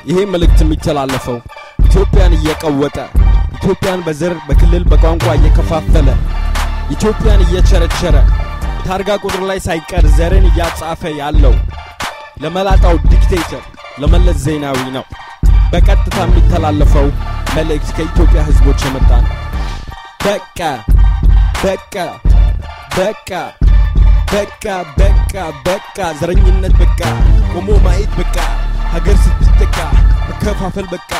ይሄ መልእክት የሚተላለፈው ኢትዮጵያን እየቀወጠ ኢትዮጵያን በዘር በክልል በቋንቋ እየከፋፈለ ኢትዮጵያን እየቸረቸረ ታርጋ ቁጥር ላይ ሳይቀር ዘርን እያጻፈ ያለው ለመላጣው ዲክቴተር ለመለስ ዜናዊ ነው በቀጥታ የሚተላለፈው መልእክት ከኢትዮጵያ ህዝቦች የመጣ ነው በቃ በቃ በቃ በቃ በቃ በቃ ዘረኝነት በቃ ቆሞ ማየት በቃ ሀገር ስትጠቃ መከፋፈል በቃ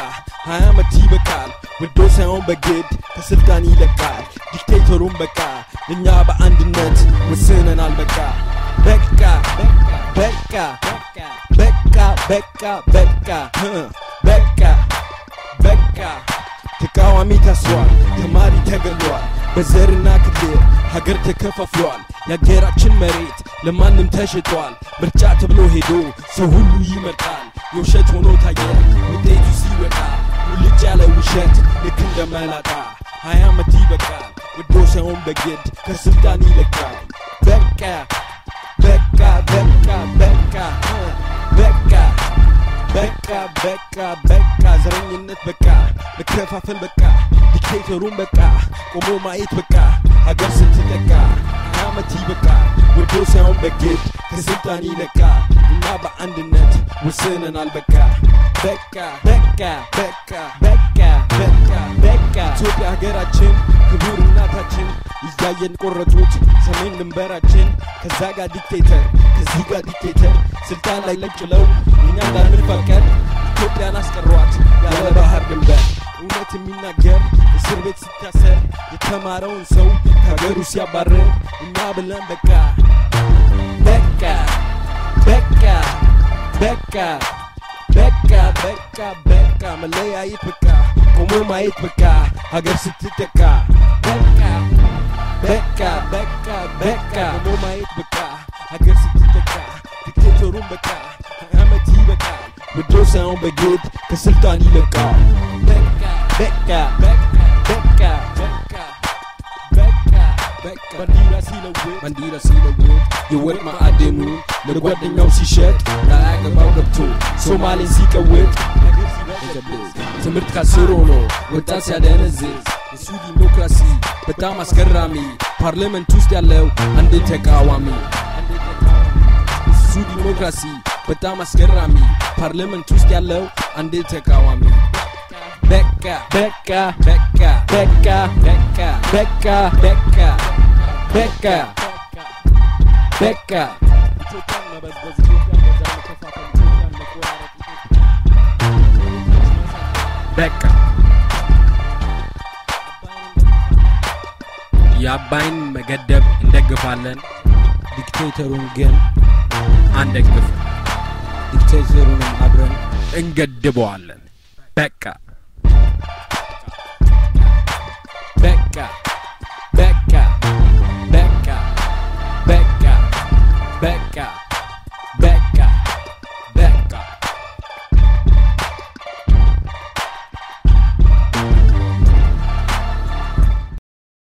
20 ዓመት ይበቃል ወዶ ሳይሆን በግድ ከስልጣን ይለቃል ዲክቴተሩን በቃ እኛ በአንድነት ወስነናል በቃ በቃ በቃ በቃ በቃ በቃ በቃ በቃ ተቃዋሚ ታስሯል ተማሪ ተገሏል በዘርና ክልል ሀገር ተከፋፍሏል የሀገራችን መሬት ለማንም ተሽጧል ምርጫ ተብሎ ሄዶ ሰው ሁሉ ይመርጣል የውሸት ሆኖ ታየ ውጤቱ ሲወጣ ሁልጭ ያለ ውሸት ልክ እንደመላጣ 20 ዓመት ይበቃል ወዶ ሳይሆን በግድ ከስልጣን ይለቃል በቃ በቃ በቃ በቃ በቃ በቃ በቃ በቃ ዘረኝነት በቃ መከፋፈል በቃ ዲክቴተሩን በቃ ቆሞ ማየት በቃ ሀገር ስትጠቃ 20 ዓመት ይበቃል ወዶ ሳይሆን በግድ ከስልጣን ይለቃል እኛ በአንድነት ወስነናል በቃ በቃ በቃ በቃ በቃ በቃ በቃ ኢትዮጵያ ሀገራችን ክቡር እናታችን ይያየን ቆረጡት ሰሜን ድንበራችን ከዛ ጋር ዲክቴተር ከዚህ ጋር ዲክቴተር ስልጣን ላይ ለጭለው እኛ እንዳንፈቀድ ኢትዮጵያን አስቀሯት ያለ ባህር ድንበር እውነት የሚናገር እስር ቤት ሲታሰር የተማረውን ሰው ከሀገሩ ሲያባረር እኛ ብለን በቃ በቃ በቃ በቃ በቃ በቃ በቃ መለያየት በቃ ቆሞ ማየት በቃ ሀገር ስትጠቃ በቃ በቃ በቃ በቃ ቆሞ ማየት በቃ ሀገር ስትጠቃ ዲክቴተሩን በቃ 20 ዓመት ይበቃል ወዶ ሳይሆን በግድ ከስልጣን ይለቃል በቃ በቃ በቃ በቃ በቃ በቃ ባንዲራ ሲለውጥ የወርቅ ማዕድኑን ለጓደኛው ሲሸጥ ላያገባው ገብቶ ሶማሌን ሲቀውጥ ትምህርት ካስሮ ነው ወጣት ሲያደነዝዝ እሱ ዲሞክራሲ በጣም አስገራሚ ፓርላመንት ውስጥ ያለው አንድ ተቃዋሚ እሱ ዲሞክራሲ በጣም አስገራሚ ፓርላመንት ውስጥ ያለው አንድ ተቃዋሚ በቃ በቃ በቃ በቃ በቃ በቃ በቃ በቃ በቃ ኢትዮጵያን መበዝበዝ ኢትዮጵያን በዛ መከፋፈል ኢትዮጵያን መቆራረጥ በቃ የአባይን መገደብ እንደግፋለን ዲክቴተሩን ግን አንደግፍ ዲክቴተሩን አብረን እንገድበዋለን በቃ በቃ በቃ በቃ በቃ በቃ